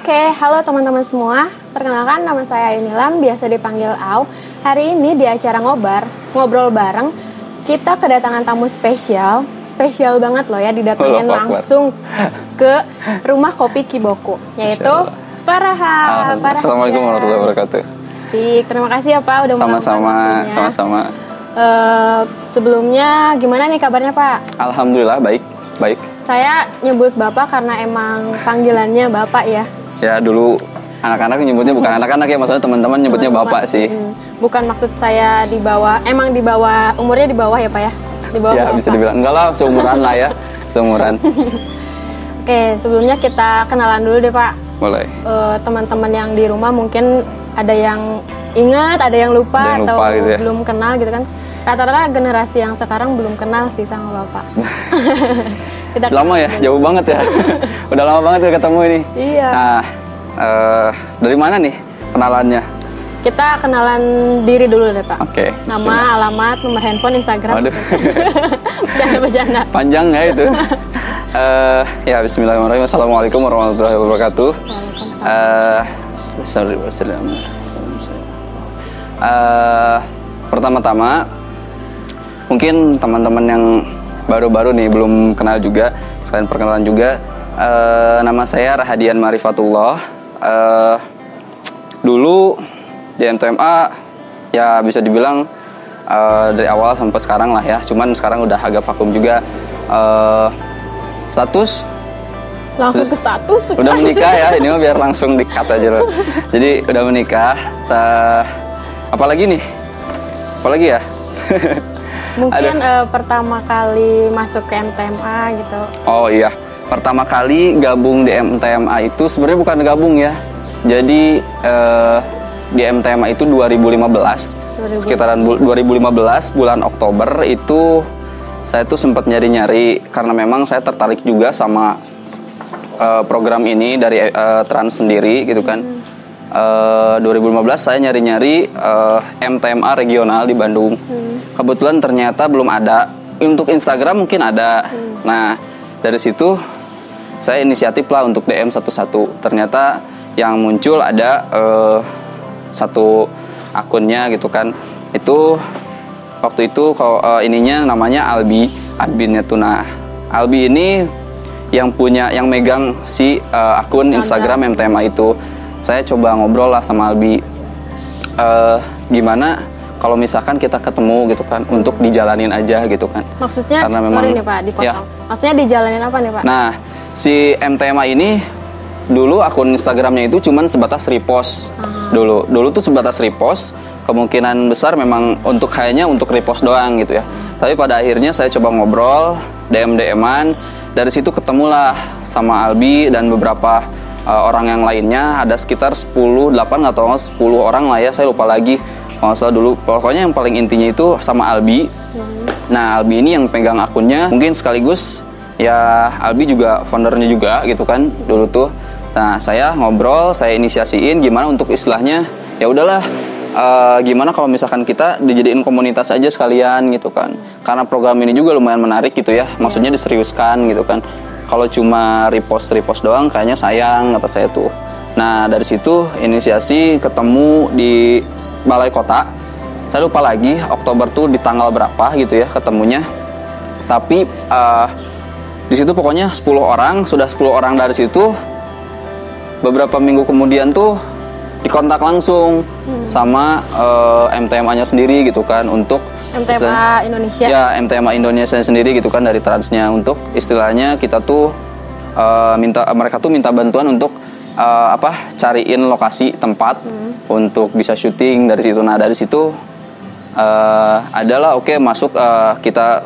Oke, halo teman-teman semua. Perkenalkan, nama saya Inilam, biasa dipanggil Au. Hari ini di acara ngobrol bareng, kita kedatangan tamu spesial banget loh ya, didatengin langsung ke rumah kopi Kiboku, yaitu Pak Rahab. Assalamualaikum warahmatullahi wabarakatuh. Sik, terima kasih ya Pak udah Sama-sama. Sebelumnya gimana nih kabarnya Pak? Alhamdulillah baik. Saya nyebut Bapak karena emang panggilannya Bapak ya. Ya dulu anak-anak nyebutnya bukan anak-anak ya, maksudnya teman-teman nyebutnya Bapak sih. Bukan maksud saya emang di bawah, umurnya di bawah ya Pak ya? Di bawah ya Bapak. Bisa dibilang, enggak lah, seumuran lah ya, seumuran. Oke, sebelumnya kita kenalan dulu deh Pak. Boleh. Teman-teman yang di rumah mungkin ada yang ingat, ada yang lupa atau gitu ya? Belum kenal gitu kan. Rata-rata generasi yang sekarang belum kenal sih sama Bapak. Lama ya, jauh banget ya. Udah lama banget ya ketemu ini. Iya. Nah, dari mana nih kenalannya? Kita kenalan diri dulu deh Pak. Oke. Nama, alamat, nomor handphone, Instagram. Waduh. Bercanda. Panjang ya itu. Ya Bismillahirrahmanirrahim. Assalamualaikum warahmatullahi wabarakatuh. Pertama-tama mungkin teman-teman yang baru-baru nih belum kenal juga, sekalian perkenalan juga. Nama saya Rahadian Marifatullah. Dulu di MTMA ya bisa dibilang dari awal sampai sekarang lah ya. Cuman sekarang udah agak vakum juga. Status? Langsung ke status. Udah menikah ya, ini mah biar langsung di-cut aja loh. Jadi udah menikah. Apalagi nih? Apalagi ya? Mungkin pertama kali masuk ke MTMA gitu. Oh iya, pertama kali gabung di MTMA itu sebenarnya bukan gabung ya. Jadi di MTMA itu 2015. Sekitaran 2015 bulan Oktober itu saya tuh sempat nyari-nyari karena memang saya tertarik juga sama program ini dari Trans sendiri gitu kan. 2015 saya nyari-nyari MTMA regional di Bandung. Kebetulan ternyata belum ada. Untuk Instagram mungkin ada. Nah, dari situ saya inisiatif lah untuk DM satu-satu. Ternyata yang muncul ada satu akunnya gitu kan. Itu waktu itu ininya namanya Albi, adminnya tuh. Nah, Albi ini yang megang si akun Instagram MTMA itu. Saya coba ngobrol lah sama Albi, gimana kalau misalkan kita ketemu gitu kan, untuk dijalanin aja gitu kan. Maksudnya, karena memang, sorry nih Pak, dipotong. Ya. Maksudnya dijalanin apa nih Pak? Nah, si MTMA ini dulu akun Instagramnya itu cuman sebatas repost. Dulu tuh sebatas repost. Kemungkinan besar memang hanya untuk repost doang gitu ya. Tapi pada akhirnya saya coba ngobrol, DM-an. Dari situ ketemulah sama Albi dan beberapa orang yang lainnya. Ada sekitar 8 atau 10 orang lah ya, saya lupa lagi. Kalau salah dulu, pokoknya yang paling intinya itu sama Albi. Nah, Albi ini yang pegang akunnya, mungkin sekaligus ya Albi juga foundernya juga gitu kan dulu tuh. Nah, saya ngobrol, saya inisiasiin gimana untuk istilahnya, ya udahlah, gimana kalau misalkan kita dijadiin komunitas aja sekalian gitu kan. Karena program ini juga lumayan menarik gitu ya, maksudnya diseriuskan gitu kan. Kalau cuma repost doang kayaknya sayang, kata saya tuh. Nah, dari situ inisiasi ketemu di Balai Kota. Saya lupa lagi Oktober tuh di tanggal berapa gitu ya ketemunya. Tapi di situ pokoknya 10 orang, sudah 10 orang dari situ. Beberapa minggu kemudian tuh dikontak langsung sama MTMA-nya sendiri gitu kan, untuk MTMA Indonesia. Ya, MTMA Indonesia sendiri gitu kan, dari Transnya, untuk istilahnya kita tuh mereka tuh minta bantuan untuk cariin lokasi tempat untuk bisa syuting dari situ. Nah, dari situ adalah masuk,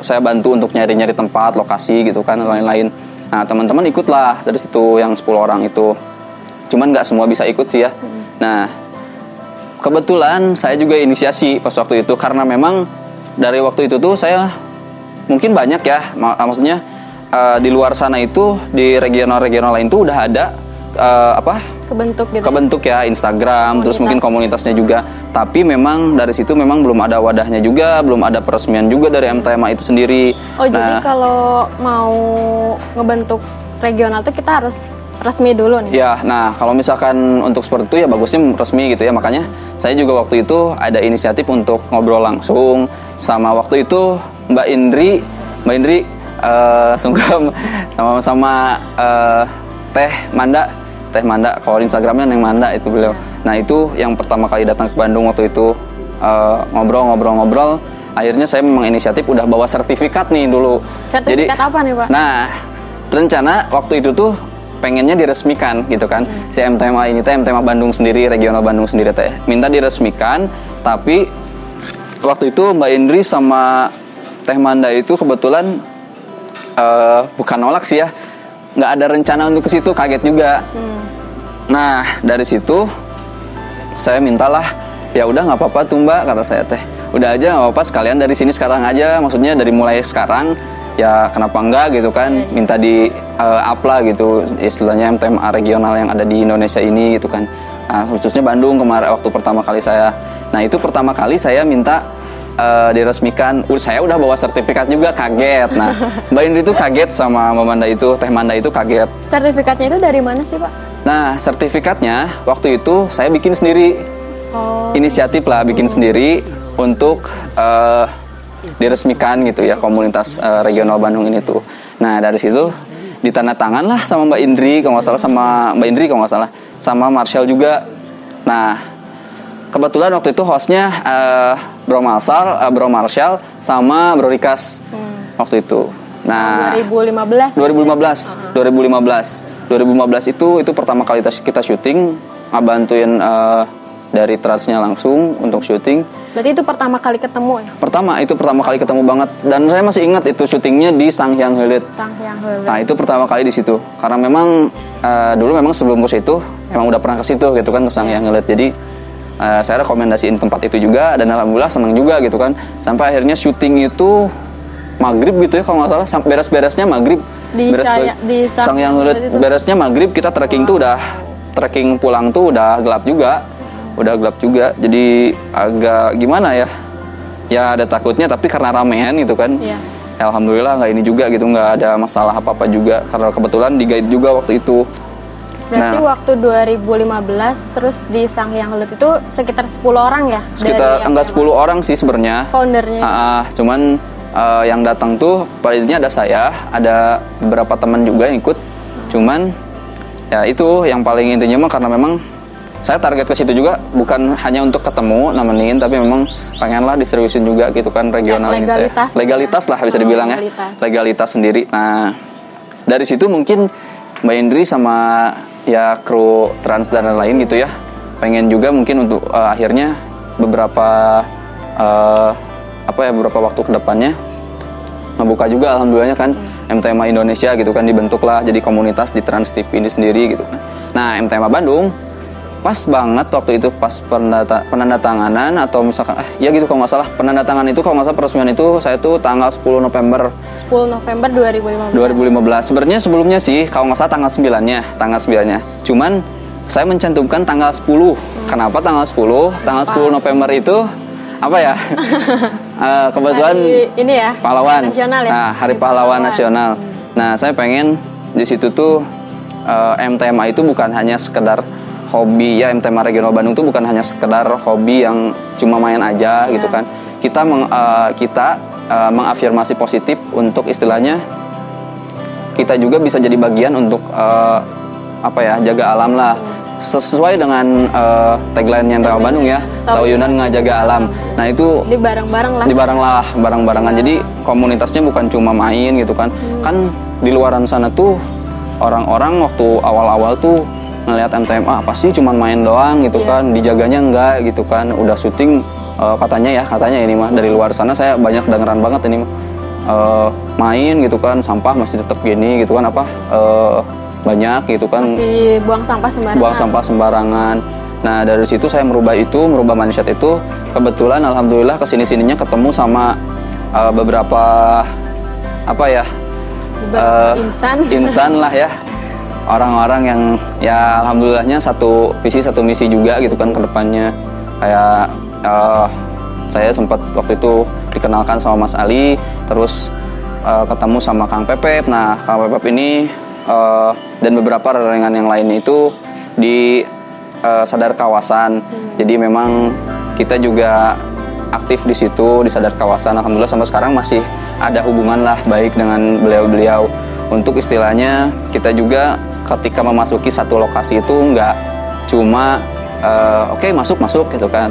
saya bantu untuk nyari-nyari tempat, lokasi gitu kan, lain-lain. Nah, teman-teman ikutlah dari situ yang 10 orang itu. Cuman nggak semua bisa ikut sih ya. Nah, kebetulan saya juga inisiasi pas waktu itu, karena memang dari waktu itu tuh saya mungkin banyak ya, maksudnya di luar sana itu, di regional-regional lain tuh udah ada kebentuk ya Instagram, terus mungkin komunitasnya juga. Tapi memang dari situ memang belum ada wadahnya juga, belum ada peresmian juga dari MTMA itu sendiri. Jadi kalau mau ngebentuk regional tuh kita harus resmi dulu nih. Ya, nah kalau misalkan untuk seperti itu ya bagusnya resmi gitu ya. Makanya saya juga waktu itu ada inisiatif untuk ngobrol langsung sama waktu itu Mbak Indri sungkem sama Teh Manda. Kalau Instagramnya Neng Manda itu beliau. Nah itu yang pertama kali datang ke Bandung waktu itu ngobrol. Akhirnya saya memang inisiatif udah bawa sertifikat nih dulu. Sertifikat apa nih Pak? Nah rencana waktu itu tuh pengennya diresmikan gitu kan. Si MTMA ini MTMA Bandung sendiri, regional Bandung sendiri minta diresmikan. Tapi waktu itu Mbak Indri sama Teh Manda itu kebetulan bukan nolak sih ya, nggak ada rencana untuk ke situ, kaget juga. Nah dari situ saya mintalah, ya udah nggak apa-apa tuh Mbak, kata saya teh, udah aja nggak apa-apa sekalian dari sini sekarang aja, maksudnya dari mulai sekarang ya kenapa enggak gitu kan, minta di up lah gitu istilahnya MTMA regional yang ada di Indonesia ini gitu kan. Nah khususnya Bandung kemarin waktu pertama kali saya, nah itu pertama kali saya minta diresmikan, saya udah bawa sertifikat juga, kaget. Nah Mbak Indri itu kaget sama Mbak Manda itu, Teh Manda itu kaget. Sertifikatnya itu dari mana sih Pak? Nah sertifikatnya waktu itu saya bikin sendiri, inisiatif lah bikin sendiri untuk diresmikan gitu ya komunitas regional Bandung ini tuh. Nah dari situ ditandatangan lah sama Mbak Indri kalau nggak salah, sama Marshall juga. Nah kebetulan waktu itu hostnya Bro Marshall sama Bro Rikas waktu itu. Nah 2015 itu pertama kali kita syuting, ngabantuin dari Transnya langsung untuk syuting. Berarti itu pertama kali ketemu ya? Itu pertama kali ketemu banget, dan saya masih ingat itu syutingnya di Sanghyang Heuleut. Nah itu pertama kali di situ, karena memang dulu memang sebelum ke situ emang udah pernah ke situ gitu kan, ke Sanghyang Heuleut. Jadi saya rekomendasiin tempat itu juga, dan alhamdulillah senang juga gitu kan. Sampai akhirnya syuting itu maghrib gitu ya kalau nggak salah, beres-beresnya maghrib. Di Sanghyang Heuleut beresnya maghrib, kita trekking tuh udah, trekking pulang tuh udah gelap juga. Jadi agak gimana ya, ya ada takutnya, tapi karena ramean gitu kan. Ya, alhamdulillah nggak ini juga gitu, nggak ada masalah apa-apa juga, karena kebetulan di guide juga waktu itu. Berarti waktu 2015 terus di Sanghyang Heuleut itu sekitar 10 orang ya? Sekitar enggak 10 orang sih sebenarnya. Foundernya. Cuman yang datang tuh pada intinya ada saya, ada beberapa teman juga yang ikut. Cuman ya itu yang paling intinya mah karena memang saya target ke situ juga bukan hanya untuk ketemu nemenin, tapi memang pengenlah diseriusin juga gitu kan, regional gitu ya. Legalitas lah bisa dibilang ya. Legalitas sendiri. Nah, dari situ mungkin Mbak Indri sama ya kru Trans dan lain-lain gitu ya, pengen juga mungkin untuk akhirnya beberapa beberapa waktu ke depannya ngebuka juga alhamdulillahnya kan MTMA Indonesia gitu kan, dibentuk lah jadi komunitas di Trans TV ini sendiri gitu kan. Nah MTMA Bandung pas banget waktu itu, pas penandatanganan atau misalkan ya gitu kalau nggak salah, penandatangan itu kalau nggak salah peresmian itu saya tuh tanggal 10 November 2015. Sebenarnya sebelumnya sih kalau nggak salah tanggal 9-nya. Cuman saya mencantumkan tanggal 10. Kenapa tanggal 10? Tanggal 10 November itu apa ya? Kebetulan hari ini ya, pahlawan nasional ya. Nah, Hari Pahlawan Nasional. Nah, saya pengen di situ tuh MTMA itu bukan hanya sekedar hobi ya, MTMA Regional Bandung itu bukan hanya sekedar hobi yang cuma main aja gitu kan. Kita mengafirmasi positif untuk istilahnya kita juga bisa jadi bagian untuk jaga alam lah. Sesuai dengan tagline yang MTMA Bandung ya, Sauyunan Ngajaga Alam. Nah itu di bareng-bareng lah. Bareng-barengan. Jadi komunitasnya bukan cuma main gitu kan. Kan di luaran sana tuh orang-orang waktu awal-awal tuh ngelihat MTMA apa sih cuman main doang gitu kan, dijaganya enggak gitu kan, udah syuting katanya ini mah dari luar sana saya banyak dengeran banget ini mah main gitu kan, sampah masih tetap gini gitu kan, banyak gitu kan, masih buang sampah sembarangan. Nah dari situ saya merubah mindset itu. Kebetulan alhamdulillah kesini-sininya ketemu sama beberapa insan lah ya, orang-orang yang ya alhamdulillahnya satu misi juga gitu kan ke depannya. Kayak saya sempat waktu itu dikenalkan sama Mas Ali, terus ketemu sama Kang Pepep. Nah Kang Pepep ini dan beberapa renggan yang lainnya itu di Sadar Kawasan. Jadi memang kita juga aktif di situ di Sadar Kawasan. Alhamdulillah sampai sekarang masih ada hubungan lah baik dengan beliau-beliau. Untuk istilahnya kita juga ketika memasuki satu lokasi itu nggak cuma oke, masuk gitu kan,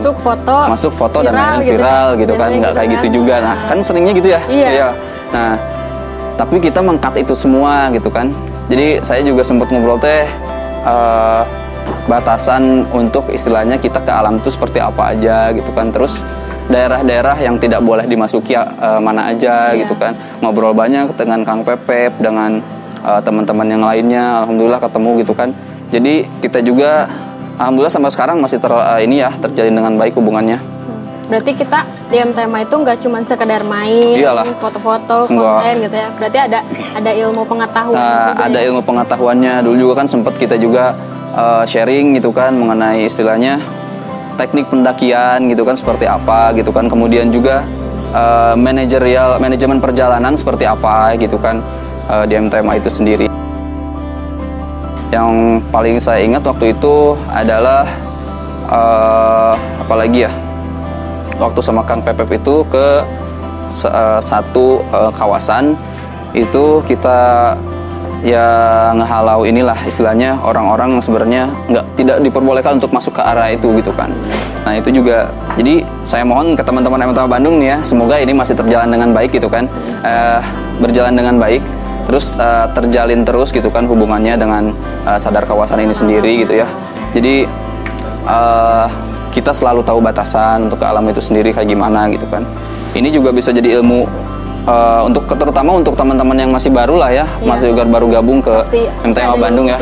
masuk foto dan lain viral gitu kan, nggak kayak gitu juga. Nah kan seringnya gitu ya. Iya. Nah tapi kita meng-cut itu semua gitu kan. Jadi saya juga sempat ngobrol batasan untuk istilahnya kita ke alam itu seperti apa aja gitu kan. Terus daerah-daerah yang tidak boleh dimasuki mana aja gitu kan. Ngobrol banyak dengan Kang Pepep, dengan teman-teman yang lainnya. Alhamdulillah ketemu gitu kan. Jadi kita juga alhamdulillah sampai sekarang masih terjalin dengan baik hubungannya. Berarti kita di MTMA itu nggak cuma sekedar main, foto-foto, konten gitu ya. Berarti ada ilmu pengetahuan juga. Ada ilmu pengetahuannya. Dulu juga kan sempat kita juga sharing gitu kan mengenai istilahnya teknik pendakian gitu kan seperti apa gitu kan. Kemudian juga manajemen perjalanan seperti apa gitu kan di MTMA itu sendiri. Yang paling saya ingat waktu itu adalah apalagi ya, waktu sama Kang Pepep itu ke satu kawasan itu kita ya ngehalau inilah istilahnya orang-orang yang sebenarnya tidak diperbolehkan untuk masuk ke area itu gitu kan. Nah itu juga, jadi saya mohon ke teman-teman MTMA Bandung nih ya, semoga ini masih terjalan dengan baik gitu kan, berjalan dengan baik, terus terjalin terus gitu kan hubungannya dengan Sadar Kawasan ini sendiri gitu ya. Jadi kita selalu tahu batasan untuk ke alam itu sendiri kayak gimana gitu kan. Ini juga bisa jadi ilmu terutama untuk teman-teman yang masih baru lah ya, masih baru gabung ke MTMA Bandung ya,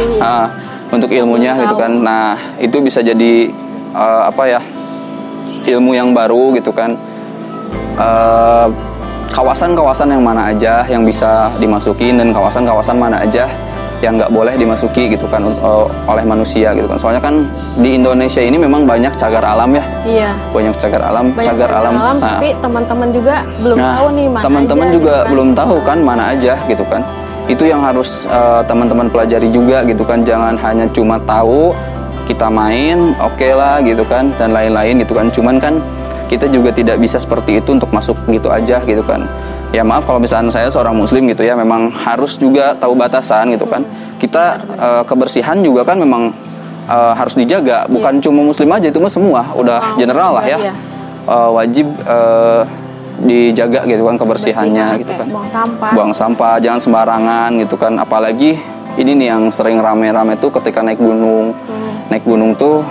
untuk ilmunya gitu kan. Nah itu bisa jadi ilmu yang baru gitu kan. Kawasan-kawasan yang mana aja yang bisa dimasuki dan kawasan-kawasan mana aja yang nggak boleh dimasuki gitu kan oleh manusia gitu kan. Soalnya kan di Indonesia ini memang banyak cagar alam ya. Iya. Banyak cagar alam. Nah, tapi teman-teman juga belum tahu nih mana teman-teman aja, juga gitu kan. belum tahu kan mana aja gitu kan. Itu yang harus teman-teman pelajari juga gitu kan. Jangan hanya cuma tahu kita main oke lah gitu kan dan lain-lain gitu kan. Cuman kan kita juga tidak bisa seperti itu untuk masuk gitu aja gitu kan. Ya maaf kalau misalnya saya seorang muslim gitu ya, memang harus juga tahu batasan gitu kan. Kita kebersihan juga kan memang harus dijaga, bukan cuma muslim aja, itu mah semua udah general lah ya. Wajib dijaga gitu kan kebersihannya gitu kan. Buang sampah jangan sembarangan gitu kan. Apalagi ini nih yang sering rame-rame tuh ketika naik gunung. Naik gunung tuh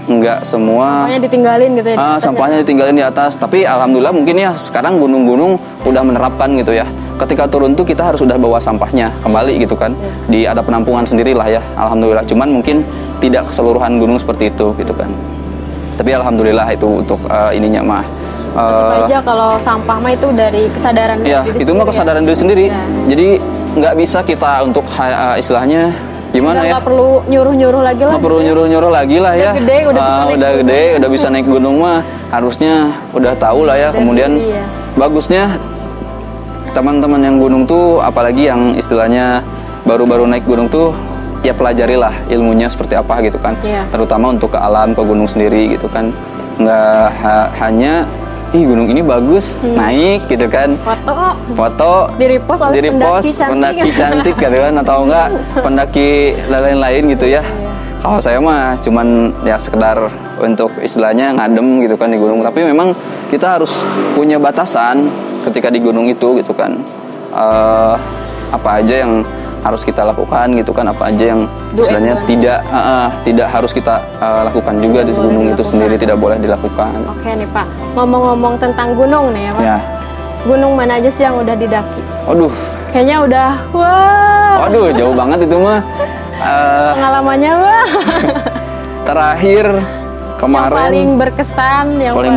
enggak semua sampahnya ditinggalin gitu ya. Sampahnya ditinggalin di atas. Tapi alhamdulillah mungkin ya sekarang gunung-gunung udah menerapkan gitu ya. Ketika turun tuh kita harus udah bawa sampahnya kembali gitu kan. Ada penampungan sendiri lah ya. Alhamdulillah. Cuman mungkin tidak keseluruhan gunung seperti itu gitu kan. Tapi alhamdulillah itu untuk ininya mah. Tetap aja kalau sampah mah itu dari kesadaran diri sendiri. Itu mah kesadaran diri sendiri. Jadi nggak bisa kita untuk istilahnya gimana ya? Nggak perlu nyuruh-nyuruh lagi lah. Nggak perlu nyuruh-nyuruh lagi lah ya. Udah bisa naik gunung mah harusnya udah tahu lah ya. Kemudian bagusnya teman-teman yang gunung tuh, apalagi yang istilahnya baru-baru naik gunung tuh, ya pelajarilah ilmunya seperti apa gitu kan. Terutama untuk ke alam, ke gunung sendiri gitu kan. Nggak hanya gunung ini bagus, naik gitu kan, foto di repost pendaki cantik gitu kan, atau enggak pendaki lain-lain gitu ya. Kalau saya mah cuman ya sekedar untuk istilahnya ngadem gitu kan di gunung. Tapi memang kita harus punya batasan ketika di gunung itu gitu kan. Apa aja yang harus kita lakukan gitu kan, apa aja yang istilahnya tidak harus kita lakukan juga di gunung itu sendiri, tidak boleh dilakukan. Oke nih Pak, ngomong-ngomong tentang gunung nih ya Pak. Gunung mana aja sih yang udah didaki? Aduh, kayaknya udah aduh jauh banget itu mah. Pengalamannya wah. Terakhir kemarin yang paling berkesan, yang paling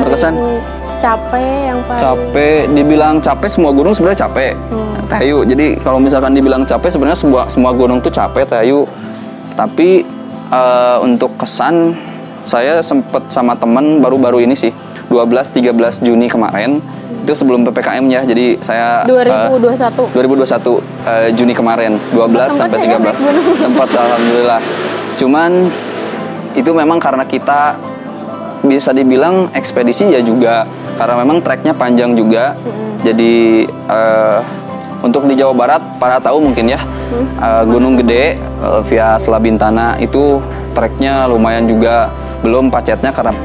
capek, dibilang capek, semua gunung sebenarnya capek. Tayu. Jadi kalau misalkan dibilang capek, sebenarnya semua gunung tuh capek Tayu. Tapi untuk kesan, saya sempet sama temen baru-baru ini sih, 12-13 Juni kemarin. Itu sebelum PPKM ya. Jadi saya 2021 Juni kemarin 12 sampai 13. Sempat alhamdulillah. Cuman itu memang karena kita bisa dibilang ekspedisi ya juga karena memang treknya panjang juga. Jadi untuk di Jawa Barat para tahu mungkin ya, Gunung Gede via Selabintana itu treknya lumayan juga, belum pacetnya karena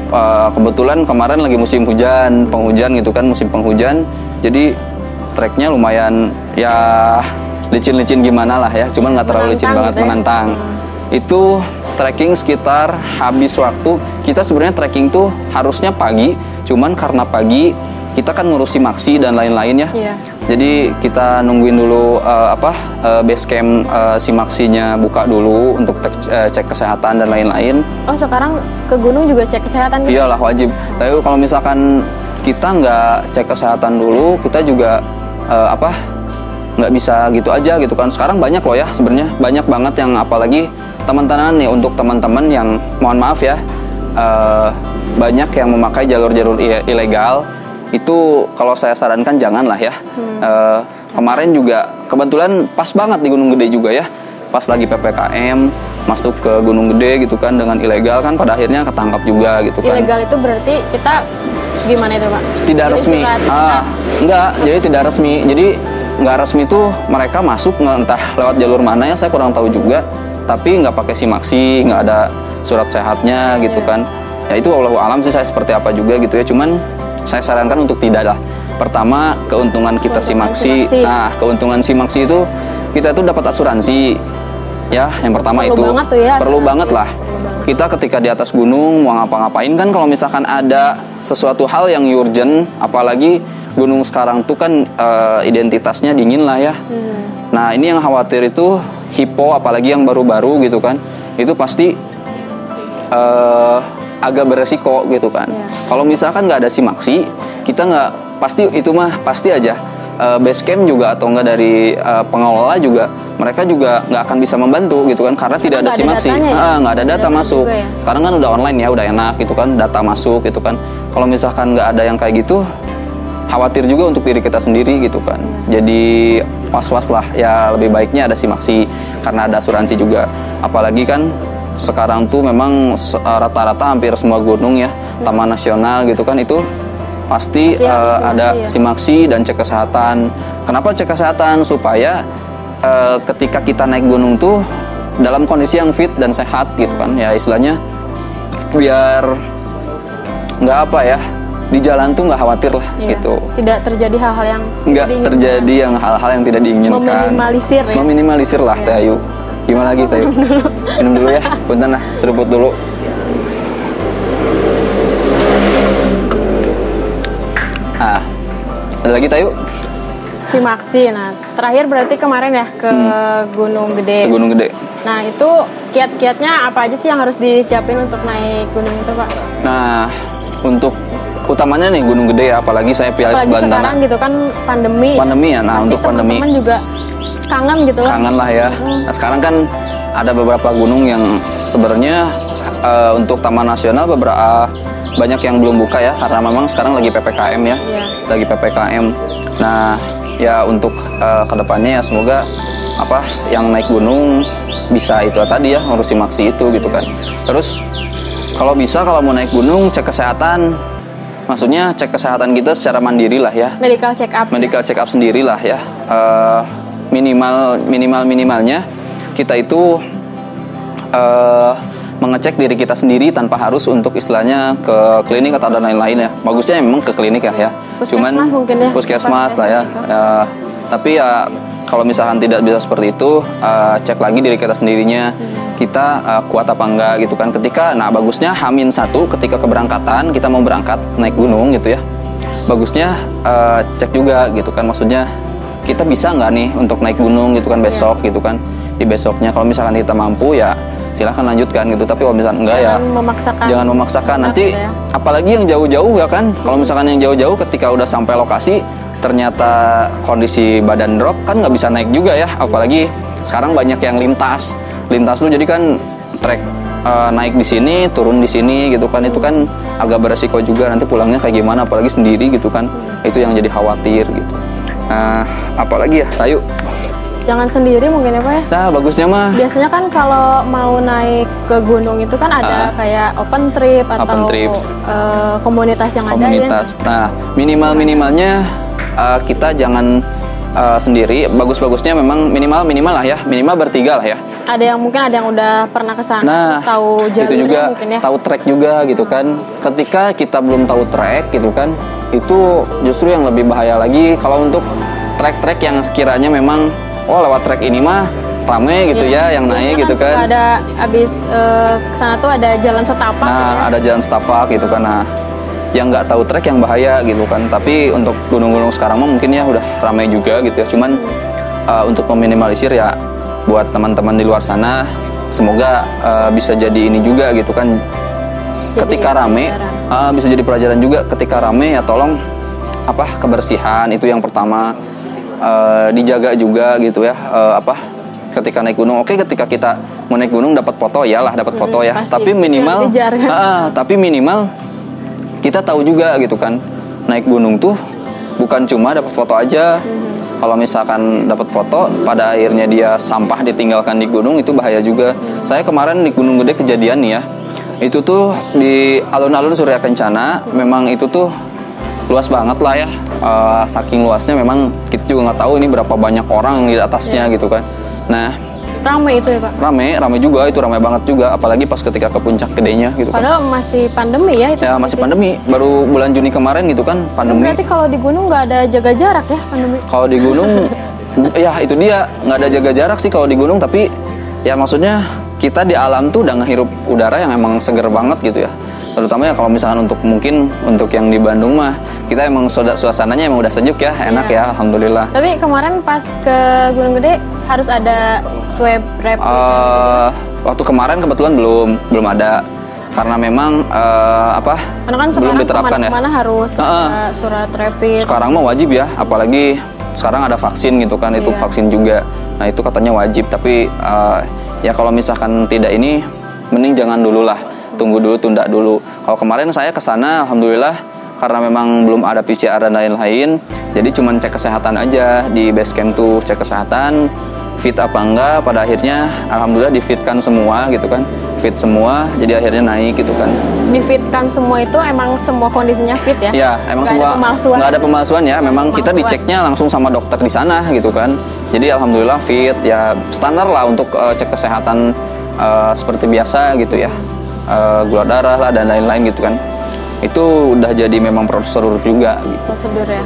kebetulan kemarin lagi musim hujan, penghujan gitu kan, musim penghujan. Jadi treknya lumayan ya licin-licin gimana lah ya, cuman nggak terlalu licin banget, gitu menantang. Itu trekking sekitar habis waktu, kita sebenarnya trekking tuh harusnya pagi, cuman karena pagi kita kan ngurusi maksi dan lain-lain ya. Iya. Jadi kita nungguin dulu base camp si maksinya buka dulu untuk cek kesehatan dan lain-lain. Oh sekarang ke gunung juga cek kesehatan? Gitu? Iyalah wajib. Tapi kalau misalkan kita nggak cek kesehatan dulu, kita juga nggak bisa gitu aja gitu kan. Sekarang banyak loh ya sebenarnya, banyak banget yang apalagi teman-teman nih, untuk teman-teman yang mohon maaf ya, banyak yang memakai jalur-jalur ilegal. Itu kalau saya sarankan janganlah ya. Kemarin juga kebetulan pas banget di Gunung Gede juga ya, pas lagi PPKM masuk ke Gunung Gede gitu kan dengan ilegal kan, pada akhirnya ketangkap juga gitu kan. Ilegal itu berarti kita gimana itu Pak? Tidak jadi resmi. Enggak, jadi tidak resmi. Jadi nggak resmi itu mereka masuk entah lewat jalur mana ya, saya kurang tahu juga. Tapi nggak pakai simaksi, nggak ada surat sehatnya gitu kan. Ya itu wallahu alam sih saya seperti apa juga gitu ya. Cuman saya sarankan untuk tidak lah. Pertama, keuntungan kita simaksi. Nah, keuntungan simaksi itu kita tuh dapat asuransi. Ya, yang pertama perlu itu banget tuh ya, perlu banget lah. Kita ketika di atas gunung mau ngapa-ngapain kan, kalau misalkan ada sesuatu hal yang urgent, apalagi gunung sekarang tuh kan identitasnya dingin lah ya. Nah, ini yang khawatir itu hipo, apalagi yang baru-baru gitu kan. Itu pasti agak beresiko gitu kan. Kalau misalkan nggak ada simaksi, kita nggak pasti itu mah pasti aja base camp juga atau enggak dari pengelola juga, mereka juga nggak akan bisa membantu gitu kan, karena tidak ada simaksi, nggak ada data masuk. Ya? Sekarang kan udah online ya, udah enak gitu kan, data masuk gitu kan. Kalau misalkan nggak ada yang kayak gitu, khawatir juga untuk diri kita sendiri gitu kan. Jadi was-was lah ya, lebih baiknya ada simaksi karena ada asuransi juga. Apalagi kan sekarang tuh memang rata-rata hampir semua gunung ya, taman nasional gitu kan, itu pasti ada simaksi dan cek kesehatan. Kenapa cek kesehatan? Supaya ketika kita naik gunung tuh dalam kondisi yang fit dan sehat gitu kan, ya istilahnya biar nggak di jalan tuh nggak khawatir lah gitu. Tidak terjadi hal-hal yang nggak terjadi yang hal-hal yang tidak diinginkan. Meminimalisir lah Teh Ayu. Gimana lagi Teh Ayu? Minum dulu ya, punten lah, seruput dulu. Nah, ada lagi Teh Ayu? Simaksi. Nah, terakhir berarti kemarin ya ke Gunung Gede. Ke Gunung Gede. Nah, itu kiat-kiatnya apa aja sih yang harus disiapin untuk naik gunung itu Pak? Nah, untuk utamanya nih Gunung Gede ya, apalagi saya pilih Selabintana. Sekarang gitu kan pandemi ya. Nah, untuk pandemi teman-teman juga kangen gitu kan. Kangen lah ya. Nah, sekarang kan ada beberapa gunung yang sebenarnya untuk Taman Nasional beberapa banyak yang belum buka ya, karena memang sekarang lagi PPKM ya. Lagi PPKM. Nah, ya untuk kedepannya ya semoga yang naik gunung bisa itu tadi ya, ngurusi maksi itu gitu kan. Terus kalau bisa, kalau mau naik gunung cek kesehatan. Maksudnya cek kesehatan kita secara mandiri lah ya. Medical check up. Medical check up sendiri lah ya. Minimalnya kita itu mengecek diri kita sendiri tanpa harus untuk istilahnya ke klinik atau dan lain-lain ya. Bagusnya memang ke klinik ya. Puskesmas cuman mungkin ya. Puskesmas lah ya. Tapi ya kalau misalkan tidak bisa seperti itu, cek lagi diri kita sendirinya. Kita kuat apa enggak gitu kan. Bagusnya H-1 ketika keberangkatan, kita mau berangkat naik gunung gitu ya, bagusnya cek juga gitu kan, maksudnya kita bisa nggak nih untuk naik gunung gitu kan besok gitu kan. Di besoknya kalau misalkan kita mampu ya silahkan lanjutkan gitu, tapi kalau misalkan enggak jangan memaksakan nanti ya. Apalagi yang jauh-jauh ya kan, kalau misalkan yang jauh-jauh ketika udah sampai lokasi ternyata kondisi badan drop kan nggak bisa naik juga ya. Apalagi sekarang banyak yang lintas tuh, jadi kan trek naik di sini turun di sini gitu kan, itu kan agak beresiko juga nanti pulangnya kayak gimana, apalagi sendiri gitu kan. Itu yang jadi khawatir gitu. Nah, apalagi ya, Ayu? Jangan sendiri mungkin ya Pak ya? Nah, bagusnya mah Biasanya kan kalau mau naik ke gunung itu kan ada kayak open trip atau Open trip. Komunitas yang komunitas. ada ya. Nah, minimalnya kita jangan sendiri. Bagus-bagusnya memang minimal lah ya, minimal bertiga lah ya. Ada yang mungkin ada yang udah pernah ke sana, Nah, terus tahu jalurnya itu juga mungkin ya. tahu trek juga gitu kan. Ketika kita belum tahu trek gitu kan, itu justru yang lebih bahaya lagi kalau untuk trek-trek yang sekiranya memang lewat trek ini mah rame gitu ya, yang biasanya naik gitu suka kan. ada abis kesana tuh ada jalan setapak Nah, gitu ya. ada jalan setapak gitu kan. Nah, yang nggak tahu trek yang bahaya gitu kan. Tapi untuk gunung-gunung sekarang mah mungkin ya udah ramai juga gitu ya. Cuman untuk meminimalisir ya buat teman-teman di luar sana, semoga bisa jadi ini juga gitu kan. Ketika rame, bisa jadi pelajaran juga. Ketika rame ya tolong kebersihan itu yang pertama. Dijaga juga gitu ya, ketika naik gunung. Oke, ketika kita mau naik gunung dapat foto, iyalah dapat foto ya. pasti. Tapi minimal Kejar, kan? tapi minimal kita tahu juga gitu kan, naik gunung tuh bukan cuma dapat foto aja. Kalau misalkan dapat foto pada akhirnya dia sampah ditinggalkan di gunung, itu bahaya juga. Saya kemarin di Gunung Gede kejadian nih ya, itu tuh di alun-alun Surya Kencana, memang itu tuh luas banget lah ya. Saking luasnya memang kita juga nggak tahu ini berapa banyak orang yang di atasnya gitu kan. Nah, Ramai itu ya Pak? rame juga, itu rame banget juga, apalagi pas ketika ke puncak gedenya gitu kan. Padahal masih pandemi ya itu? Ya masih pandemi, baru bulan Juni kemarin gitu kan, pandemi. Berarti kalau di gunung nggak ada jaga jarak ya pandemi? Kalau di gunung, ya itu dia, nggak ada jaga jarak sih kalau di gunung, tapi ya maksudnya kita di alam tuh udah ngehirup udara yang emang seger banget gitu ya. Terutama ya kalau misalkan untuk yang di Bandung mah, kita emang suasananya emang udah sejuk ya, enak ya, alhamdulillah. Tapi kemarin pas ke Gunung Gede harus ada swab rapid. Waktu kemarin kebetulan belum ada, karena memang Karena kan belum sekarang diterapkan ya. kemana-mana harus ada surat rapid. Sekarang mah wajib ya, apalagi sekarang ada vaksin gitu kan, itu vaksin juga. Nah itu katanya wajib, tapi ya kalau misalkan tidak ini, mending jangan dulu lah, tunggu dulu, tunda dulu. Kalau kemarin saya ke sana, alhamdulillah, karena memang belum ada PCR dan lain-lain, jadi cuman cek kesehatan aja di base camp tuh, cek kesehatan, fit apa enggak. Pada akhirnya, alhamdulillah difitkan semua gitu kan, fit semua, jadi akhirnya naik gitu kan. Difitkan semua itu emang semua kondisinya fit ya? Ya, emang Nggak semua ada pemalsuan. nggak ada pemalsuan ya. Memang kita diceknya langsung sama dokter di sana gitu kan. Jadi alhamdulillah fit ya, standar lah untuk cek kesehatan seperti biasa gitu ya. Gula darah lah dan lain-lain gitu kan. Itu udah jadi memang prosedur juga gitu. Prosedur ya.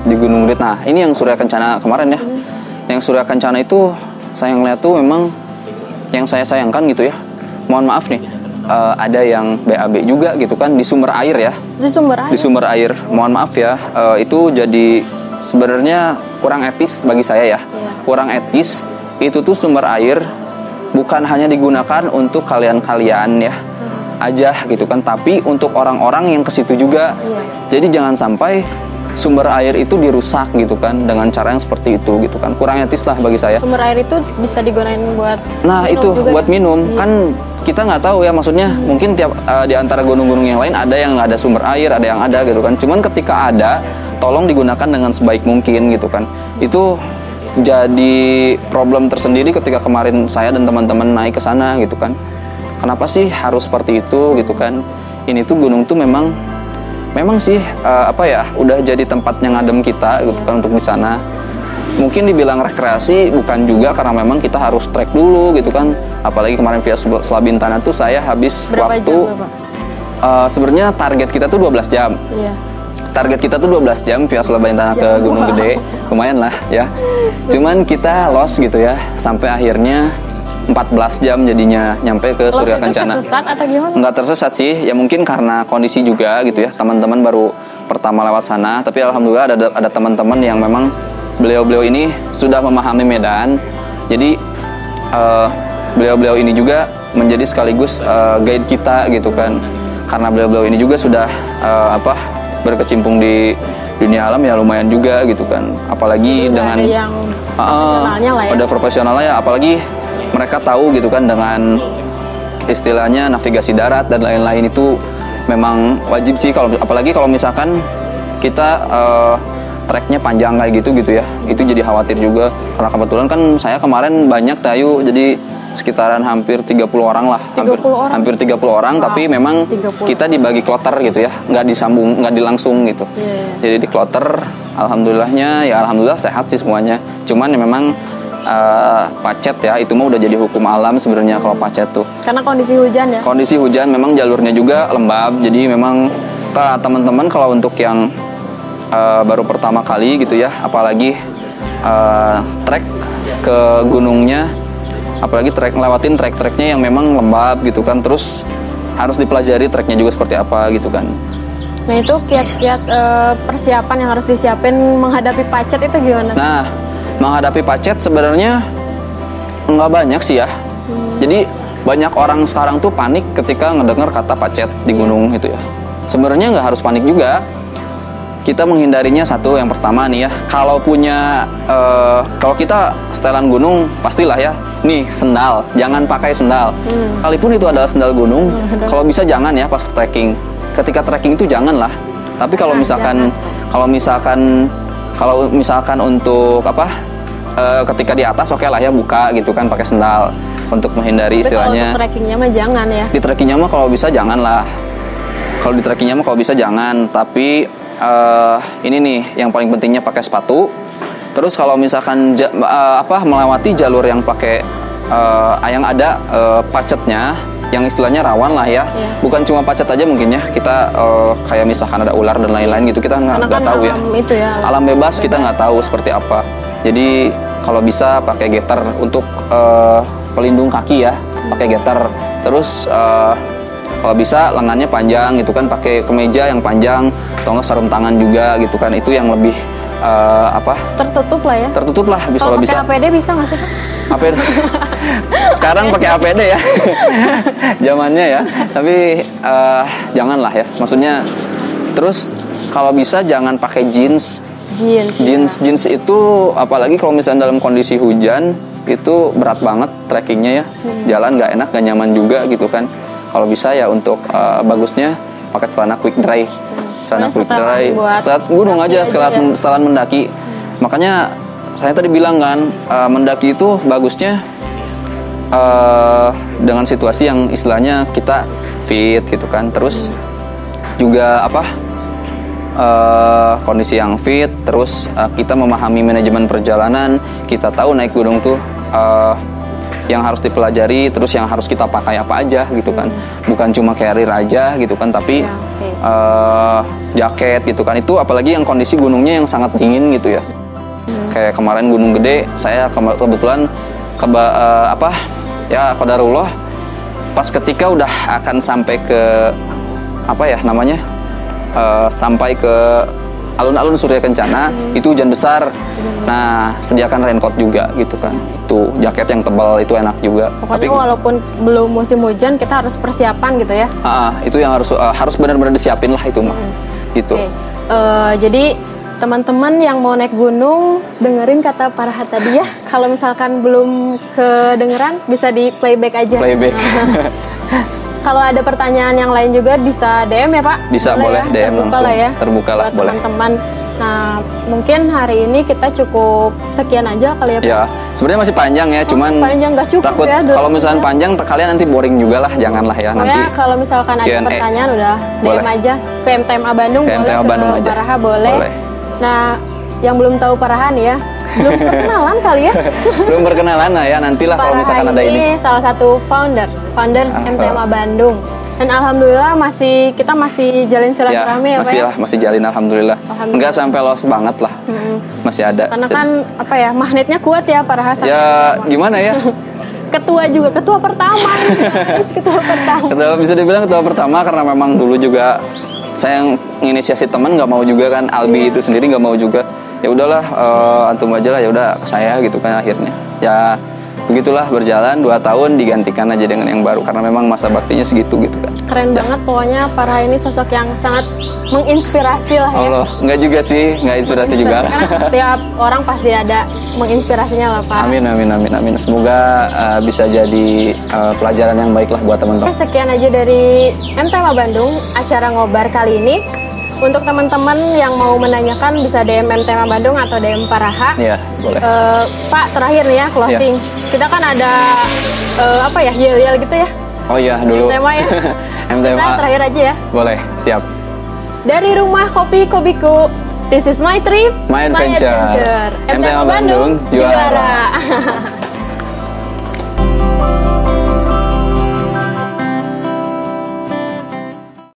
Di Gunung Gede. Nah, ini yang Surya Kencana kemarin ya. Yang Surya Kencana itu saya ngeliat tuh memang yang saya sayangkan gitu ya. Mohon maaf nih, ada yang BAB juga gitu kan di sumber air ya. Di sumber air? Di sumber air. Mohon maaf ya, itu jadi sebenarnya kurang etis bagi saya ya. Kurang etis. Itu tuh sumber air bukan hanya digunakan untuk kalian-kalian ya aja gitu kan, tapi untuk orang-orang yang ke situ juga. Jadi jangan sampai sumber air itu dirusak gitu kan dengan cara yang seperti itu gitu kan. Kurang etis lah bagi saya. Sumber air itu bisa digunakan buat Nah, minum itu juga buat ya? minum. Kan kita nggak tahu ya, maksudnya mungkin tiap di antara gunung-gunung yang lain ada yang nggak ada sumber air, ada yang ada gitu kan. Cuman ketika ada, tolong digunakan dengan sebaik mungkin gitu kan. Itu jadi problem tersendiri ketika kemarin saya dan teman-teman naik ke sana gitu kan. Kenapa sih harus seperti itu gitu kan? Ini tuh gunung tuh memang sih udah jadi tempatnya ngadem kita gitu kan untuk di sana. Mungkin dibilang rekreasi bukan juga, karena memang kita harus trek dulu gitu kan. Apalagi kemarin via Selabintana tuh saya habis berapa waktu jam tuh, Pak? Sebenarnya target kita tuh 12 jam. Iya. Target kita tuh 12 jam via Selabintana ke Gunung Gede. Lumayan lah ya. Cuman kita lost gitu ya, sampai akhirnya 14 jam jadinya nyampe ke Surya Kencana. Tersesat atau gimana? Nggak tersesat sih, ya mungkin karena kondisi juga gitu ya. Teman-teman baru pertama lewat sana, tapi alhamdulillah ada teman-teman yang memang beliau-beliau ini sudah memahami medan. Jadi beliau-beliau ini juga menjadi sekaligus guide kita gitu kan. Karena beliau-beliau ini juga sudah berkecimpung di dunia alam ya, lumayan juga gitu kan. Apalagi jadi dengan ada yang profesionalnya lah ya. Ada profesionalnya ya, apalagi mereka tahu gitu kan dengan istilahnya navigasi darat dan lain-lain itu memang wajib sih, kalau apalagi kalau misalkan kita treknya panjang kayak gitu ya, itu jadi khawatir juga karena kebetulan kan saya kemarin banyak tayu, jadi sekitaran hampir 30 orang lah, 30 orang? hampir 30 orang, wow. Tapi memang 30. Kita dibagi kloter gitu ya, nggak disambung, nggak dilangsung gitu. Jadi di kloter, alhamdulillahnya ya alhamdulillah sehat sih semuanya, cuman ya memang pacet ya, itu mah udah jadi hukum alam sebenarnya kalau pacet tuh. Karena kondisi hujan ya? Kondisi hujan, memang jalurnya juga lembab, jadi memang teman-teman kalau untuk yang baru pertama kali gitu ya, apalagi trek ke gunungnya, apalagi ngelewatin trek-treknya yang memang lembab gitu kan, terus harus dipelajari treknya juga seperti apa gitu kan. Nah itu kiat-kiat persiapan yang harus disiapin menghadapi pacet itu gimana? Nah, menghadapi pacet sebenarnya nggak banyak sih ya. Jadi banyak orang sekarang tuh panik ketika ngedengar kata pacet di gunung gitu ya. Sebenarnya nggak harus panik juga. Kita menghindarinya satu, yang pertama nih ya, kalau punya kalau kita setelan gunung pastilah ya, nih sendal, jangan pakai sendal. Sekalipun itu adalah sendal gunung, kalau bisa jangan ya pas trekking. Ketika trekking itu janganlah. Tapi kalau misalkan untuk apa? Ketika di atas oke lah ya buka gitu kan pakai sendal untuk menghindari istilahnya. Tapi kalau trekkingnya mah jangan ya. Di trekkingnya mah kalau bisa jangan lah. Kalau di trekkingnya mah kalau bisa jangan. Tapi ini nih yang paling pentingnya pakai sepatu. Terus kalau misalkan melewati jalur yang pakai yang ada pacetnya, yang istilahnya rawan lah ya. Bukan cuma pacet aja mungkin ya. Kita kayak misalkan ada ular dan lain-lain gitu, kita nggak tahu ya. Alam bebas kita nggak tahu seperti apa. Jadi kalau bisa pakai getar untuk pelindung kaki ya, pakai getar. Terus kalau bisa lengannya panjang gitu kan, pakai kemeja yang panjang atau enggak sarung tangan juga gitu kan, itu yang lebih tertutup lah ya. Tertutup lah, kalau bisa. Kalau pakai APD bisa nggak sih Pak? APD. Sekarang pakai APD ya, zamannya ya. Tapi janganlah ya, maksudnya. Terus kalau bisa jangan pakai jeans. Jeans itu apalagi kalau misalnya dalam kondisi hujan itu berat banget trekkingnya ya, jalan nggak enak, nggak nyaman juga gitu kan. Kalau bisa ya untuk bagusnya pakai celana quick dry, setelah gunung aja, setelah mendaki. Makanya saya tadi bilang kan, mendaki itu bagusnya dengan situasi yang istilahnya kita fit gitu kan, terus juga kondisi yang fit, terus kita memahami manajemen perjalanan, kita tahu naik gunung tuh yang harus dipelajari, terus yang harus kita pakai apa aja gitu kan, bukan cuma carrier aja gitu kan, tapi jaket gitu kan, itu apalagi yang kondisi gunungnya yang sangat dingin gitu ya. Kayak kemarin Gunung Gede, saya kebetulan qadarullah pas ketika udah akan sampai ke sampai ke alun-alun Surya Kencana, itu hujan besar. Nah, sediakan raincoat juga gitu kan. Itu jaket yang tebal itu enak juga. Pokoknya walaupun belum musim hujan, kita harus persiapan gitu ya. Itu yang harus benar-benar disiapin lah itu mah. Gitu. Jadi teman-teman yang mau naik gunung, dengerin kata Parahat tadi ya. Kalau misalkan belum kedengeran, bisa di playback aja. Kalau ada pertanyaan yang lain juga bisa DM ya Pak? Bisa, boleh ya? DM terbuka langsung. Lah ya, terbuka lah, boleh. Teman-teman. Nah, mungkin hari ini kita cukup sekian aja kali ya Pak? Ya, sebenarnya masih panjang ya, cuman panjang, nggak cukup takut ya, kalau misalnya panjang kalian nanti boring juga lah, janganlah ya nanti. Kalau misalkan ada pertanyaan udah DM aja ke MTMA Bandung, boleh, ke Paraha boleh. Nah, yang belum tahu Paraha nih ya, belum perkenalan kali ya? Belum perkenalan, nah ya nantilah kalau misalkan ada ini. Salah satu founder MTMA Bandung. Dan alhamdulillah kita masih jalin silaturahmi ya Pak ya? Masih jalin alhamdulillah. Enggak sampai los banget lah. Masih ada. Karena kan magnetnya kuat ya Paraha. Ya gimana ya? Ketua pertama. Bisa dibilang ketua pertama karena memang dulu juga saya yang inisiasi teman, nggak mau juga kan, Albi itu sendiri nggak mau juga. Ya udahlah, antum aja lah, ya udah ke saya gitu kan akhirnya. Ya begitulah berjalan 2 tahun, digantikan aja dengan yang baru karena memang masa baktinya segitu gitu kan. Keren banget pokoknya Paraha ini sosok yang sangat menginspirasi lah ya. Allah, nggak juga sih, nggak inspirasi juga. Karena tiap orang pasti ada menginspirasinya lah Pak. Amin, amin, amin, amin. Semoga bisa jadi pelajaran yang baik lah buat teman-teman. Sekian aja dari MTMA Bandung, acara ngobar kali ini. Untuk teman-teman yang mau menanyakan bisa DM MTMA Bandung atau DM Paraha. Iya, boleh. Pak, terakhir nih ya, closing. Kita kan ada apa ya, yel-yel gitu ya. Oh iya, dulu. MTMA ya. MTMA. Kita terakhir aja ya. Boleh, siap. Dari rumah kopi Kobiku, this is my trip, My adventure. MTMA Bandung, juara.